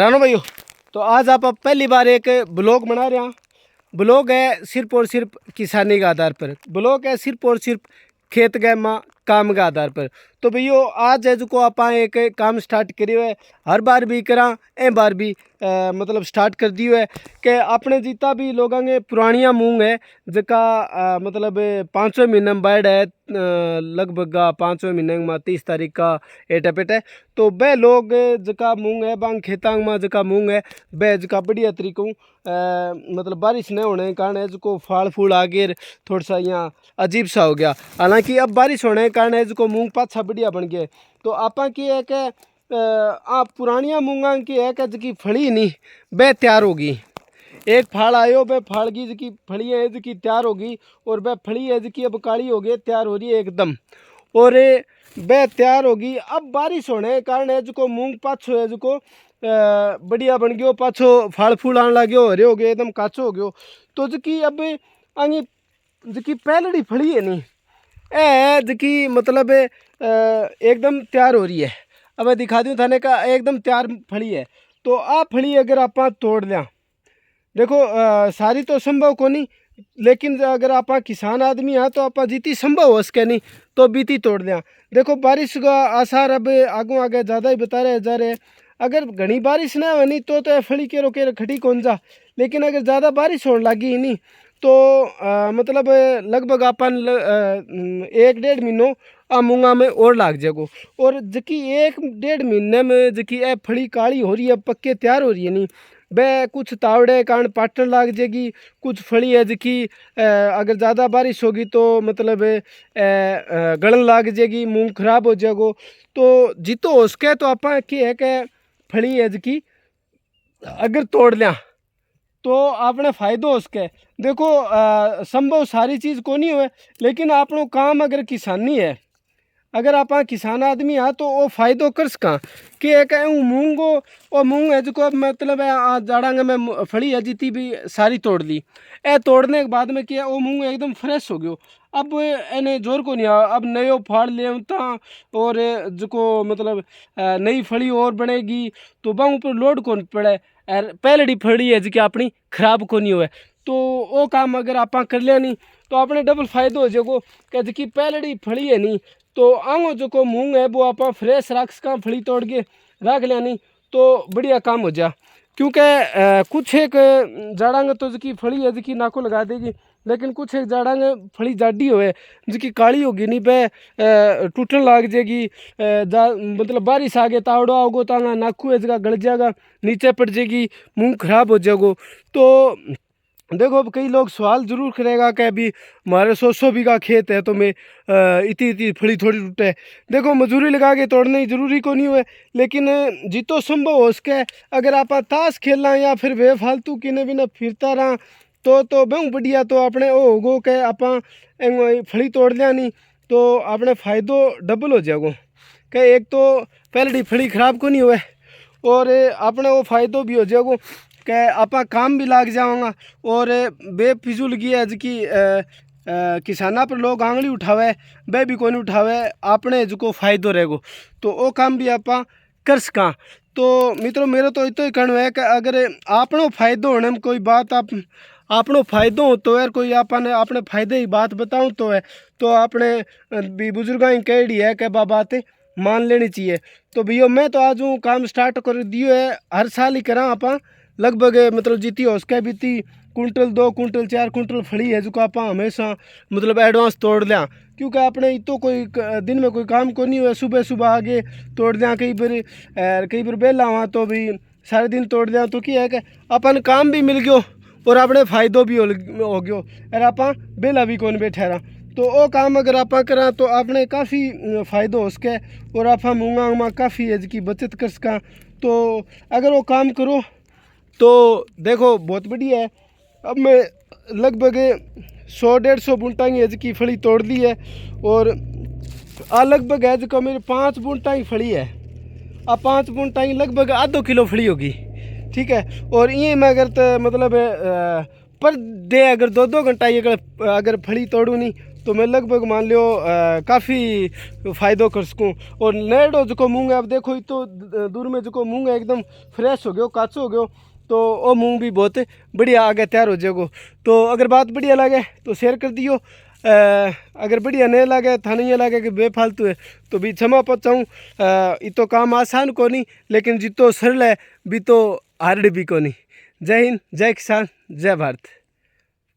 रानो भाइयों, तो आज आप पहली बार एक ब्लॉग बना रहे हैं। ब्लॉग है सिर्फ और सिर्फ किसानी के आधार पर, ब्लॉग है सिर्फ और सिर्फ खेत गए माँ काम के आधार पर। तो भैया आज है जो आप एक काम स्टार्ट करियो है, हर बार भी करा ए बार भी मतलब स्टार्ट कर दियो है कि अपने जितना भी लोगों के पुरानिया मूंग है जका मतलब 5वें महीने में बाढ़ है, लगभग 5वें महीने में 30 तारीख का एटा पेट है। तो वह लोग जका मूंग है बांग खेतांग में जका मूंग है वह जका बढ़िया तरीकों मतलब बारिश नहीं होने के कारण है जो फल फूल आ गए थोड़ा सा यहाँ अजीब सा हो गया। हालांकि अब बारिश होने के कारण है जो मूंग पाछा बढ़िया बन गया। तो आपा की है कि पुरानिया मूंगा की है कि जकी फली नहीं वह तैयार होगी। एक फाड़ आयो वह फाड़ की जकी फली है जकी तैयार होगी और वह फली है जकी अब काली हो गई तैयार हो रही है एकदम, और वह तैयार होगी। अब बारिश होने के कारण है जो मूंग पाछो है जो बढ़िया बन गयो, पाछो फल फूल आने लगे हरे हो गए एकदम काचो हो गयो। तो जकी अब आगे जकी पहलड़ी फली है नहीं ए जकी मतलब एकदम तैयार हो रही है। अब मैं दिखा दूँ थाने का एकदम तैयार फली है। तो आ फली अगर आप तोड़ दें, देखो सारी तो संभव को नहीं, लेकिन अगर आप किसान आदमी हैं तो आप जितनी संभव हो सके नहीं तो बीती तोड़ दें। देखो बारिश का आसार अब आगू आगे ज़्यादा ही बता रहे जा रहे। अगर घनी बारिश ना हो नहीं तो फली के रोके खड़ी कौन जा, लेकिन अगर ज़्यादा बारिश होने लगी नहीं तो मतलब लगभग अपन 1-1.5 महीनों मूंगा में और लाग जाएगो। और जकी 1-1.5 महीने में जकी ए फली काली हो रही है पक्के तैयार हो रही है नहीं वह कुछ तावड़े कारण पाटन लाग जाएगी, कुछ फली है जकी अगर ज़्यादा बारिश होगी तो मतलब गलन लाग जाएगी, मूंग खराब हो जाएगो। तो जितो हो सके तो आप है कि फली है जकी अगर तोड़ लिया तो आपने फ़ायदो हो सके। देखो संभव सारी चीज़ को नहीं हुए, लेकिन आपनो काम अगर किसानी है, अगर आप किसान आदमी हाँ तो वो फ़ायदो कर सका कि एक मूंगो और मूंग है जो मतलब जाड़ांगे में फली है जीती भी सारी तोड़ ली। ए तोड़ने के बाद में क्या वो मूंग एकदम फ्रेश हो गयो। अब इन्हें जोर को नहीं आ, अब नयो फाड़ ले और जो मतलब नई फली और बनेगी तो वहाँ ऊपर लोड कौन पड़े और पहलड़ी फड़ी है जी अपनी खराब को नहीं हुए। तो वो काम अगर आप कर लिया नहीं तो अपने डबल फायदो हो जाएगो कि जी पहलड़ी फड़ी है नहीं तो आंगो जो मूंग है वो आप फ्रेश रख सका, फली तोड़ के रख लिया नहीं तो बढ़िया काम हो जा। क्योंकि कुछ एक जाड़ांगे तो जी फली है जी नाको लगा देगी, लेकिन कुछ एक जाड़ांगे फली जाडी होए जी काली होगी नहीं पे टूटने लग जाएगी। मतलब बारिश आ गया तावड़ो आओगो तो नाकू है जगह गल जाएगा, नीचे पड़ जाएगी, मूंग खराब हो जाएगो। तो देखो अब कई लोग सवाल जरूर करेगा कि अभी हमारे 100 बीघा खेत है तो मैं इतनी इतनी फली थोड़ी टूटे। देखो मजदूरी लगा के तोड़ने की जरूरी को नहीं हुए, लेकिन जितो संभव हो सके अगर आप ताश खेलना या फिर बेफालतू किने भी ना फिरता रहा तो बहुत बढ़िया। तो अपने वो होगो कि आप फली तोड़ लिया नहीं तो अपने फ़ायदो डबल हो जाएगो कि एक तो पहली फली खराब को नहीं हुए और अपने वो फ़ायदो भी हो जाएगो कि आप काम भी लाग जाऊँगा। और बेफिजूल की है कि किसाना पर लोग आंगली उठावे वह भी कोई नहीं उठावे, आपने जो फ़ायदो रहेगो तो वो काम भी आप कर सका। तो मित्रों मेरा तो इतो ही कहना है कि अगर आपनो फ़ायदो होने में कोई बात आपनो फ़ायदो हो तो यार कोई आपने अपने फ़ायदे की बात बताऊँ तो है तो आपने भी बुजुर्गा ही कही है कि बात मान लेनी चाहिए। तो भैया मैं तो आज हूँ काम स्टार्ट कर दियो है, हर साल ही करा आप लगभग मतलब जीती हो उसके बीती कुंटल 2 कुंटल 4 कुंटल फली है जो आप हमेशा मतलब एडवांस तोड़ लिया। क्योंकि आपने तो कोई दिन में कोई काम को नहीं हुआ, सुबह सुबह आगे तोड़ दिया, कई बार बेला हुआ तो भी सारे दिन तोड़ दिया। तो क्या है कि अपन काम भी मिल गयो और अपने फ़ायदो भी हो गयो और आप बेला भी कौन बैठा रहा। तो वो काम अगर आप करा तो आपने काफ़ी फ़ायदो हो सके और आप मूंगा काफ़ी है की बचत कर सका। तो अगर वो काम करो तो देखो बहुत बढ़िया है। अब मैं लगभग 100-150 बुंटा ही है की फली तोड़ दी है और लगभग है जो मेरे 5 बुंटा ही फली है। अब 5 बुंटा ही लगभग आधो किलो फली होगी, ठीक है। और ये मैं अगर तो मतलब पर डे अगर 2-2 घंटा अगर फली तोड़ूँ नहीं तो मैं लगभग मान लियो काफ़ी फ़ायदो कर सकूँ। और नेड़ो जो मूंग है अब देखो तो दूर में जो मूंग है एकदम फ्रेश हो गयो, काचो हो गयो, तो वो मूंग भी बहुत बढ़िया आगे तैयार हो जाएगो। तो अगर बात बढ़िया लगे तो शेयर कर दियो, अगर बढ़िया नहीं लगे थाने ये लगे कि बेफालतू है तो भी क्षमा पचाऊँ। ये तो काम आसान को नहीं, लेकिन जितो सरल है भी तो हार्ड भी को नहीं। जय हिंद, जय किसान, जय भारत।